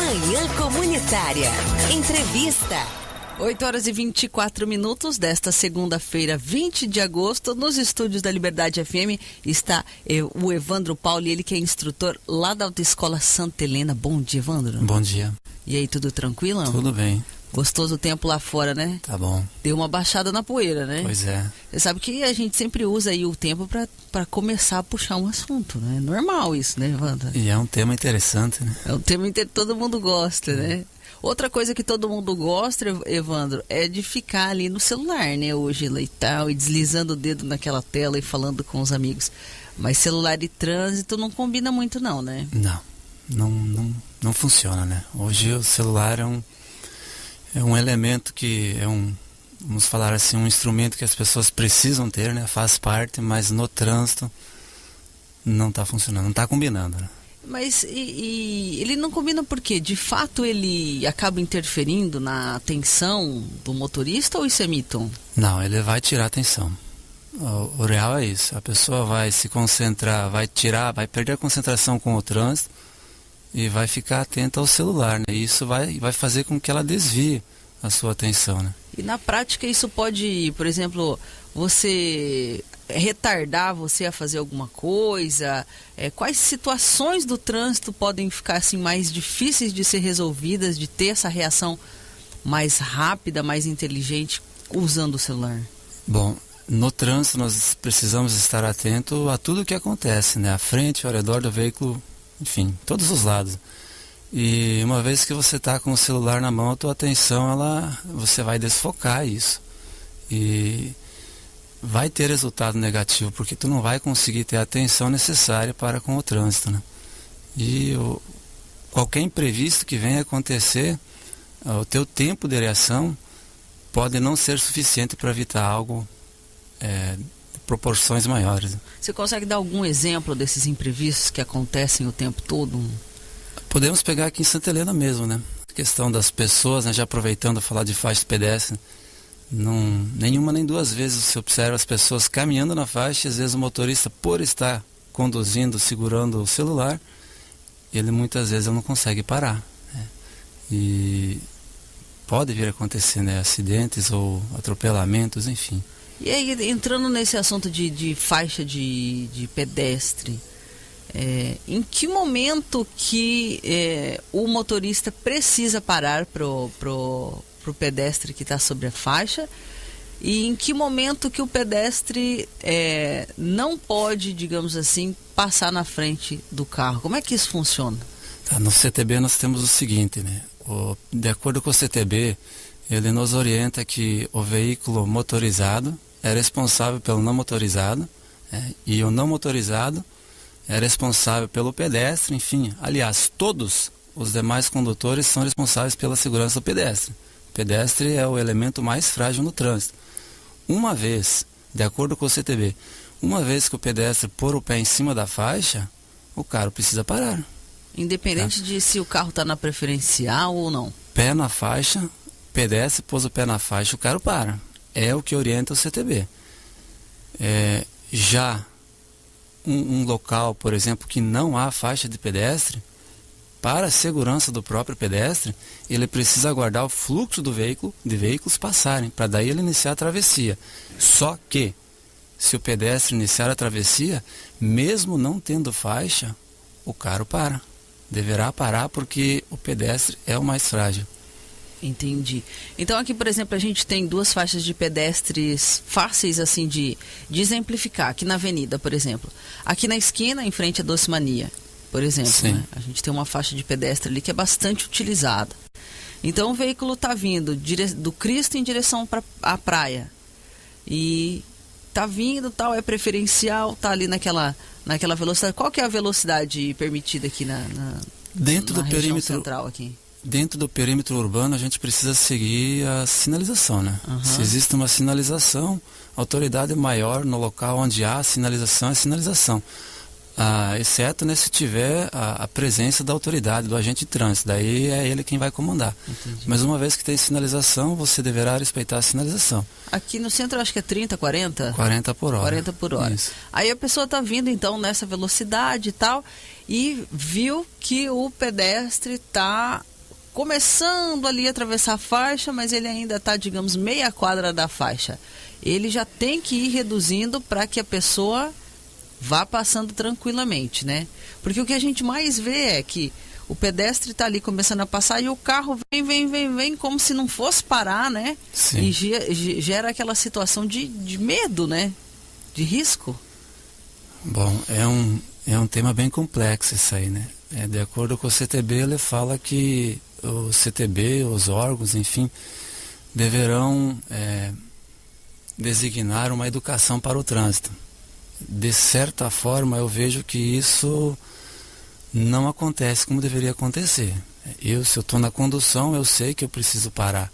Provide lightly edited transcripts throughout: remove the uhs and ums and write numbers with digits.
Manhã Comunitária. Entrevista. 8h24 desta segunda-feira, 20 de agosto, nos estúdios da Liberdade FM está o Evandro Paulo, ele que é instrutor lá da Autoescola Santa Helena. Bom dia, Evandro. Bom dia. E aí, tudo tranquilo? Tudo bem. Gostoso o tempo lá fora, né? Tá bom. Deu uma baixada na poeira, né? Pois é. Você sabe que a gente sempre usa aí o tempo para começar a puxar um assunto, né? É normal isso, né, Evandro? E é um tema interessante, né? É um tema que todo mundo gosta, né? Outra coisa que todo mundo gosta, Evandro, é de ficar ali no celular, né, hoje e tal, e deslizando o dedo naquela tela e falando com os amigos. Mas celular e trânsito não combina muito não, né? Não funciona, né? Hoje o celular é um elemento que vamos falar assim, um instrumento que as pessoas precisam ter, né? Faz parte, mas no trânsito não está funcionando, não está combinando, né? Mas ele não combina por quê? De fato ele acaba interferindo na atenção do motorista ou isso é mito? Não, ele vai tirar a atenção. O real é isso. A pessoa vai se concentrar, vai perder a concentração com o trânsito e vai ficar atenta ao celular, né? E isso vai fazer com que ela desvie a sua atenção, né? E na prática isso pode, por exemplo, você retardar você a fazer alguma coisa? Quais situações do trânsito podem ficar assim mais difíceis de ser resolvidas, de ter essa reação mais rápida, mais inteligente usando o celular? Bom, no trânsito nós precisamos estar atento a tudo o que acontece, né? À frente, ao redor do veículo, enfim, todos os lados. E uma vez que você está com o celular na mão, a tua atenção, você vai desfocar isso. E vai ter resultado negativo, porque tu não vai conseguir ter a atenção necessária para com o trânsito, né? E qualquer imprevisto que venha acontecer, o teu tempo de reação pode não ser suficiente para evitar algo de proporções maiores. Você consegue dar algum exemplo desses imprevistos que acontecem o tempo todo? Podemos pegar aqui em Santa Helena mesmo, né? A questão das pessoas, né? Já aproveitando falar de faixa de pedestre, nenhuma nem duas vezes você observa as pessoas caminhando na faixa, às vezes o motorista, por estar conduzindo, segurando o celular, ele muitas vezes não consegue parar, né? E pode vir a acontecer, né? Acidentes ou atropelamentos, enfim. E aí, entrando nesse assunto de faixa de pedestre, em que momento que o motorista precisa parar pro pedestre que está sobre a faixa e em que momento que o pedestre não pode, digamos assim, passar na frente do carro? Como é que isso funciona? Tá, no CTB nós temos o seguinte, né? De acordo com o CTB, ele nos orienta que o veículo motorizado é responsável pelo não motorizado, e o não motorizado é responsável pelo pedestre, enfim, aliás, todos os demais condutores são responsáveis pela segurança do pedestre. O pedestre é o elemento mais frágil no trânsito. Uma vez, de acordo com o CTB, uma vez que o pedestre pôr o pé em cima da faixa, o carro precisa parar. Independente de se o carro está na preferencial ou não? Pé na faixa, pedestre pôs o pé na faixa, o carro para. É o que orienta o CTB. Já um local, por exemplo, que não há faixa de pedestre, para a segurança do próprio pedestre, ele precisa aguardar o fluxo do veículo, de veículos passarem, para daí ele iniciar a travessia. Só que, se o pedestre iniciar a travessia, mesmo não tendo faixa, o carro para. Deverá parar porque o pedestre é o mais frágil. Entendi. Então aqui, por exemplo, a gente tem duas faixas de pedestres fáceis assim de exemplificar. Aqui na avenida, por exemplo. Aqui na esquina, em frente à Doce Mania, por exemplo, né? A gente tem uma faixa de pedestre ali que é bastante utilizada. Então o veículo está vindo do Cristo em direção para a praia. E está vindo, tal, é preferencial, está ali naquela velocidade. Qual que é a velocidade permitida aqui dentro do região perímetro central aqui? Dentro do perímetro urbano, a gente precisa seguir a sinalização, né? Uhum. Se existe uma sinalização, a autoridade maior no local onde há sinalização é sinalização. Exceto, né, se tiver a presença da autoridade, do agente de trânsito. Daí é ele quem vai comandar. Entendi. Mas uma vez que tem sinalização, você deverá respeitar a sinalização. Aqui no centro eu acho que é 30, 40? 40 por hora. 40 por hora. Isso. Aí a pessoa está vindo então nessa velocidade e tal, e viu que o pedestre está começando ali a atravessar a faixa, mas ele ainda está, digamos, meia quadra da faixa. Ele já tem que ir reduzindo para que a pessoa vá passando tranquilamente, né? Porque o que a gente mais vê é que o pedestre está ali começando a passar e o carro vem como se não fosse parar, né? Sim. E gera aquela situação de medo, né? De risco. Bom, é um tema bem complexo isso aí, né? De acordo com o CTB, ele fala que o CTB, os órgãos, enfim, deverão designar uma educação para o trânsito. De certa forma, eu vejo que isso não acontece como deveria acontecer. Se eu estou na condução, eu sei que eu preciso parar.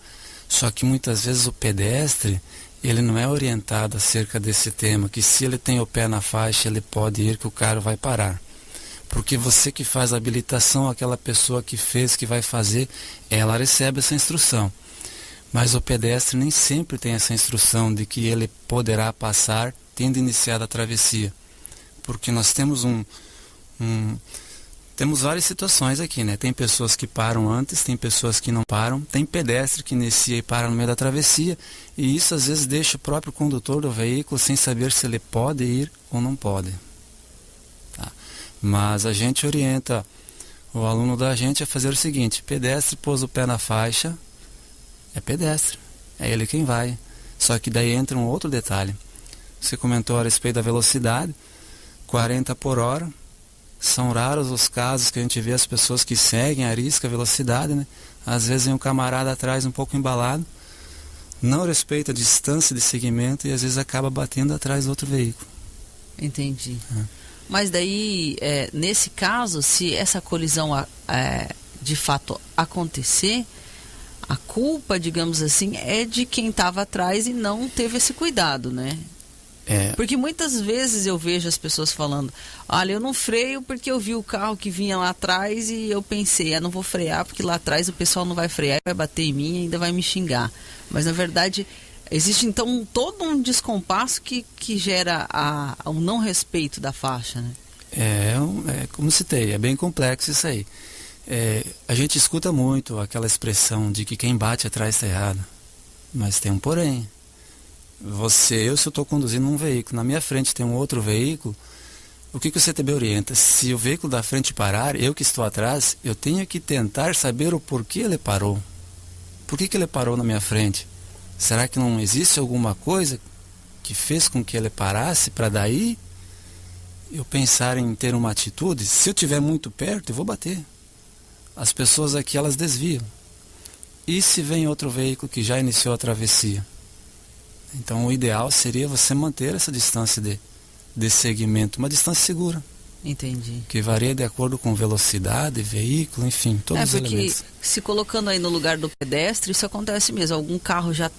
Só que muitas vezes o pedestre, ele não é orientado acerca desse tema, que se ele tem o pé na faixa, ele pode ir que o carro vai parar. Porque você que faz a habilitação, aquela pessoa que fez, que vai fazer, ela recebe essa instrução. Mas o pedestre nem sempre tem essa instrução de que ele poderá passar tendo iniciado a travessia. Porque nós temos temos várias situações aqui, né? Tem pessoas que param antes, tem pessoas que não param, tem pedestre que inicia e para no meio da travessia, e isso às vezes deixa o próprio condutor do veículo sem saber se ele pode ir ou não pode. Tá? Mas a gente orienta o aluno da gente a fazer o seguinte: pedestre pôs o pé na faixa, é pedestre, é ele quem vai. Só que daí entra um outro detalhe. Você comentou a respeito da velocidade, 40 por hora. São raros os casos que a gente vê as pessoas que seguem a risca a velocidade, né? Às vezes vem um camarada atrás um pouco embalado, não respeita a distância de segmento e às vezes acaba batendo atrás do outro veículo. Entendi. Mas daí, nesse caso, se essa colisão de fato acontecer, a culpa, digamos assim, é de quem estava atrás e não teve esse cuidado, né? Porque muitas vezes eu vejo as pessoas falando: olha, eu não freio porque eu vi o carro que vinha lá atrás e eu pensei, não vou frear porque lá atrás o pessoal não vai frear, vai bater em mim e ainda vai me xingar. Mas na verdade existe então todo um descompasso que gera o não respeito da faixa, né? Como citei, é bem complexo isso aí. A gente escuta muito aquela expressão de que quem bate atrás está errado, mas tem um porém. Se eu estou conduzindo um veículo, na minha frente tem um outro veículo, o que o CTB orienta? Se o veículo da frente parar, eu que estou atrás, eu tenho que tentar saber o porquê ele parou. Por que ele parou na minha frente? Será que não existe alguma coisa que fez com que ele parasse para daí eu pensar em ter uma atitude? Se eu estiver muito perto, eu vou bater. As pessoas aqui, elas desviam. E se vem outro veículo que já iniciou a travessia? Então o ideal seria você manter essa distância de segmento, uma distância segura. Entendi. Que varia de acordo com velocidade, veículo, enfim, todos os elementos. Porque se colocando aí no lugar do pedestre, isso acontece mesmo. Algum carro já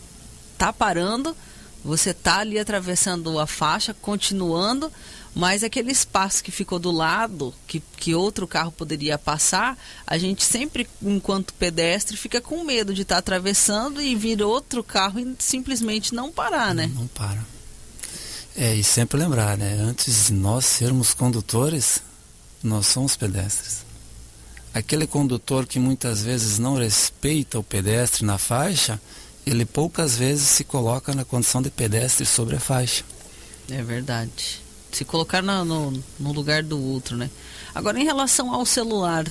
está parando, você está ali atravessando a faixa, continuando, mas aquele espaço que ficou do lado, que outro carro poderia passar, a gente sempre, enquanto pedestre, fica com medo de estar atravessando e vir outro carro e simplesmente não parar, né? Não para. E sempre lembrar, né? Antes de nós sermos condutores, nós somos pedestres. Aquele condutor que muitas vezes não respeita o pedestre na faixa, ele poucas vezes se coloca na condição de pedestre sobre a faixa. É verdade. Se colocar no lugar do outro, né? Agora, em relação ao celular,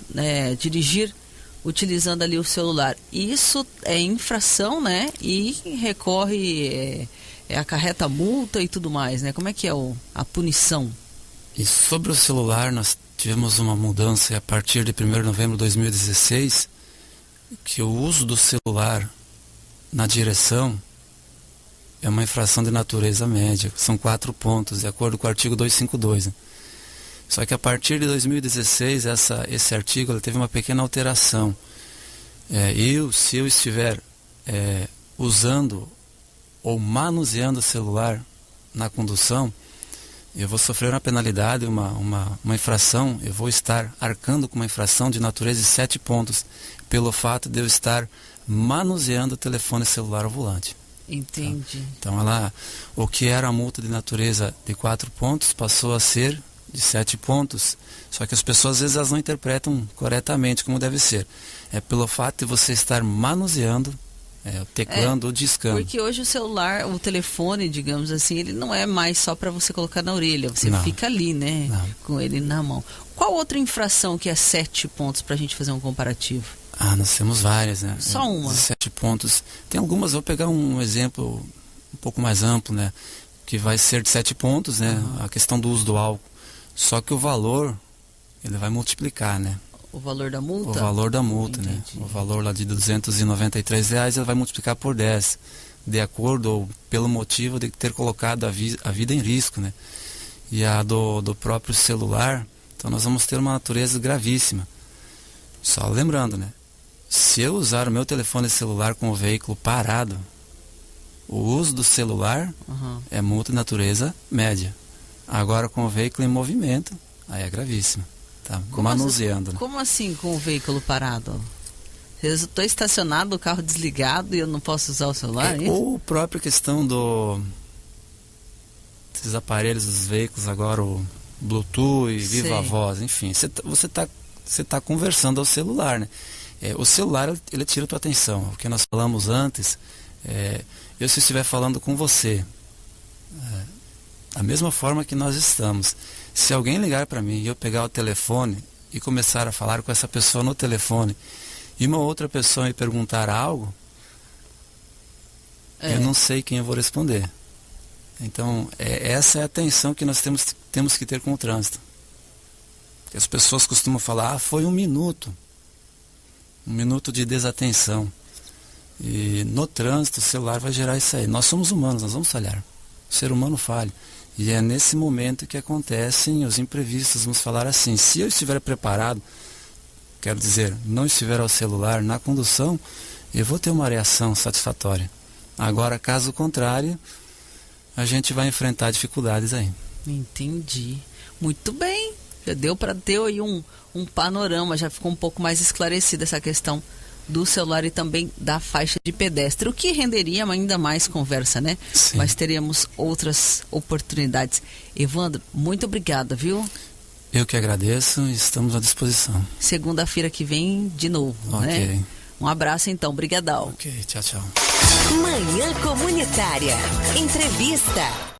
dirigir utilizando ali o celular, isso é infração, né? E recorre, acarreta multa e tudo mais, né? Como é que é a punição? E sobre o celular, nós tivemos uma mudança a partir de 1º de novembro de 2016, que o uso do celular na direção é uma infração de natureza média. São 4 pontos, de acordo com o artigo 252. Né? Só que a partir de 2016, esse artigo teve uma pequena alteração. Se eu estiver usando ou manuseando o celular na condução, eu vou sofrer uma penalidade, uma infração, eu vou estar arcando com uma infração de natureza de 7 pontos, pelo fato de eu estar manuseando o telefone celular ao volante. Entendi. Então o que era a multa de natureza de 4 pontos passou a ser de 7 pontos, só que as pessoas às vezes elas não interpretam corretamente como deve ser. É pelo fato de você estar manuseando, teclando ou discando. Porque hoje o celular, o telefone, digamos assim, ele não é mais só para você colocar na orelha, você Não. fica ali, né, Não. com ele na mão. Qual outra infração que é 7 pontos para a gente fazer um comparativo? Nós temos várias, né? Só uma. 7 pontos. Tem algumas, vou pegar um exemplo um pouco mais amplo, né? Que vai ser de 7 pontos, né? A questão do uso do álcool. Só que o valor, ele vai multiplicar, né? O valor da multa? O valor da multa, né? Entendi. O valor lá de R$293, ele vai multiplicar por 10, de acordo ou pelo motivo de ter colocado a vida em risco, né? E a do próprio celular, então nós vamos ter uma natureza gravíssima. Só lembrando, né? Se eu usar o meu telefone celular com o veículo parado, o uso do celular é multa de natureza média. Agora com o veículo em movimento, aí é gravíssimo. Tá manuseando, né? Como assim com o veículo parado? Eu estou estacionado, o carro desligado e eu não posso usar o celular? Ou a própria questão desses aparelhos dos veículos agora, o Bluetooth, Viva Voz, enfim. Você tá conversando ao celular, né? O celular, ele tira a tua atenção. O que nós falamos antes, eu se estiver falando com você, da mesma forma que nós estamos, se alguém ligar para mim e eu pegar o telefone e começar a falar com essa pessoa no telefone e uma outra pessoa me perguntar algo, eu não sei quem eu vou responder. Então, essa é a atenção que nós temos que ter com o trânsito. As pessoas costumam falar, foi 1 minuto. 1 minuto de desatenção. E no trânsito, o celular vai gerar isso aí. Nós somos humanos, nós vamos falhar. O ser humano falha. E é nesse momento que acontecem os imprevistos. Vamos falar assim, se eu estiver preparado, quero dizer, não estiver ao celular na condução, eu vou ter uma reação satisfatória. Agora, caso contrário, a gente vai enfrentar dificuldades aí. Entendi. Muito bem. Já deu para ter aí um panorama, já ficou um pouco mais esclarecida essa questão do celular e também da faixa de pedestre, o que renderia ainda mais conversa, né? Sim. Mas teríamos outras oportunidades. Evandro, muito obrigada, viu? Eu que agradeço e estamos à disposição. Segunda-feira que vem, de novo, né? Um abraço então, brigadão. Ok, tchau, tchau. Manhã Comunitária. Entrevista.